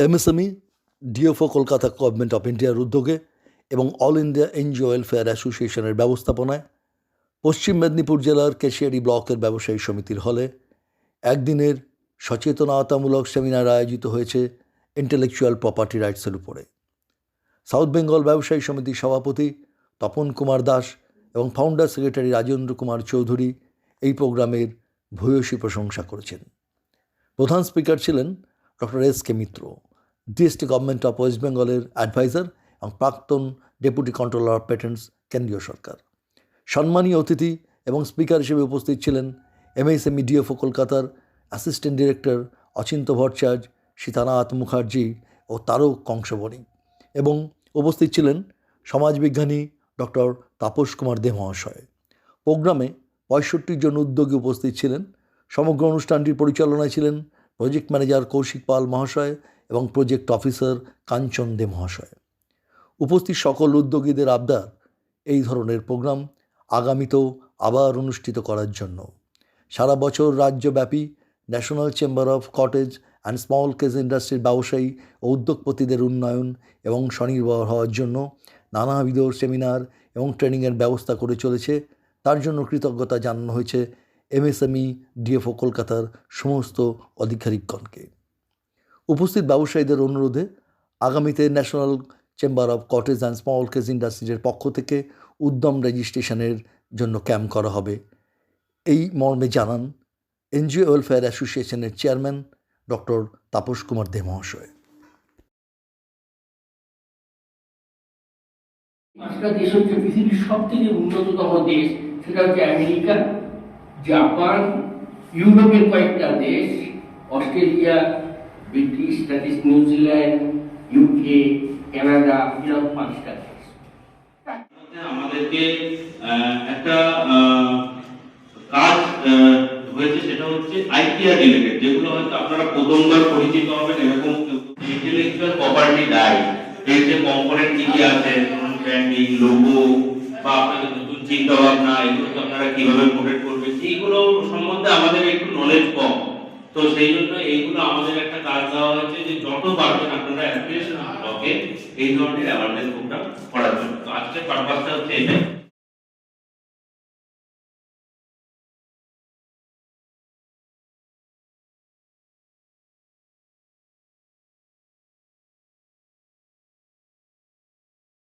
MSME, DFO Kolkata government of ইন্ডিয়ার উদ্যোগে এবং অল ইন্ডিয়া এনজিও ওয়েলফেয়ার অ্যাসোসিয়েশনের ব্যবস্থাপনায় পশ্চিম মেদিনীপুর জেলার কেশিয়ারি ব্লকের ব্যবসায়ী সমিতির হলে একদিনের সচেতনতামূলক সেমিনার আয়োজিত হয়েছে ইন্টেলেকচুয়াল প্রপার্টি রাইটসের উপরে। সাউথ বেঙ্গল ব্যবসায়ী সমিতির সভাপতি তপন কুমার দাস এবং ফাউন্ডার সেক্রেটারি রাজেন্দ্র কুমার চৌধুরী এই প্রোগ্রামের ভূয়সী প্রশংসা করেছেন। প্রধান স্পিকার ছিলেন doctor S K Mitra, DST government of West বেঙ্গলের অ্যাডভাইজার এবং প্রাক্তন ডেপুটি কন্ট্রোলার অফ পেটেন্টস, কেন্দ্রীয় সরকার। সম্মানীয় অতিথি এবং স্পিকার হিসেবে উপস্থিত ছিলেন এমএসএমই ডিএফও কলকাতার অ্যাসিস্ট্যান্ট ডিরেক্টর অচিন্ত ভট্টাচার্য, সীতানাথ মুখার্জি ও তারক কংসবণী, এবং উপস্থিত ছিলেন সমাজবিজ্ঞানী ডক্টর তাপস কুমার দে মহাশয়। প্রোগ্রামে ৬৫ জন উদ্যোগী উপস্থিত ছিলেন। সমগ্র অনুষ্ঠানটির পরিচালনায় ছিলেন প্রজেক্ট ম্যানেজার কৌশিক পাল মহাশয় এবং প্রজেক্ট অফিসার কাঞ্চন দে মহাশয়। উপস্থিত সকল উদ্যোগীদের আবদার এই ধরনের প্রোগ্রাম আগামীতেও আবার অনুষ্ঠিত করার জন্য। সারা বছর রাজ্যব্যাপী national chamber of cottage and small কেজ ইন্ডাস্ট্রির ব্যবসায়ী ও উদ্যোগপতিদের উন্নয়ন এবং স্বনির্ভর হওয়ার জন্য নানাবিধ সেমিনার এবং ট্রেনিংয়ের ব্যবস্থা করে চলেছে। তার জন্য কৃতজ্ঞতা জানানো হয়েছে এমএসএমই ডিএফও কলকাতার সমস্ত আধিকারিকগণকে। উপস্থিত ব্যবসায়ীদের অনুরোধে আগামীতে national chamber of cottage and small কেজ ইন্ডাস্ট্রিজের পক্ষ থেকে উদ্যম রেজিস্ট্রেশনের জন্য ক্যাম্প করা হবে, এই মর্মে জানান এনজিও ওয়েলফেয়ার অ্যাসোসিয়েশনের চেয়ারম্যান ডক্টর তাপস কুমার দে মহাশয়। পাঁচটা দেশ হচ্ছে পৃথিবীর সব থেকে উন্নততম দেশ, সেটা হচ্ছে আমেরিকা, জাপান, ইউরোপের কয়েকটা দেশ, Australia, British, that is New Zealand, UK, Canada, এরকম 5টা দেশ। আমাদেরকে একটা কাজ হয়েছে, সেটা হচ্ছে আইপিআর রিলেটেড, যেগুলো হয়তো আপনারা প্রথমবার পরিচিত হবেন। এরকম ইন্টেলেকচুয়াল প্রপার্টি রাইট এর যে কম্পোনেন্ট কি কি আছে, ব্র্যান্ডিং, লোগো বা আপনাদের নতুন চিন্তা ভাবনা, এগুলো আপনারা কিভাবে প্রোটেক্ট করবেন, এইগুলো সম্বন্ধে আমাদের একটু নলেজ কম। তো সেই জন্য এইগুলো আমাদের একটা কাজ দেওয়া হয়েছে যে যত পারবেন আপনারা অ্যাসোসিয়েশন ব্লকে এই ধরনের অ্যাওয়ারনেস প্রোগ্রাম করার জন্য। তো আজকের পারপাসটা হচ্ছে এটা।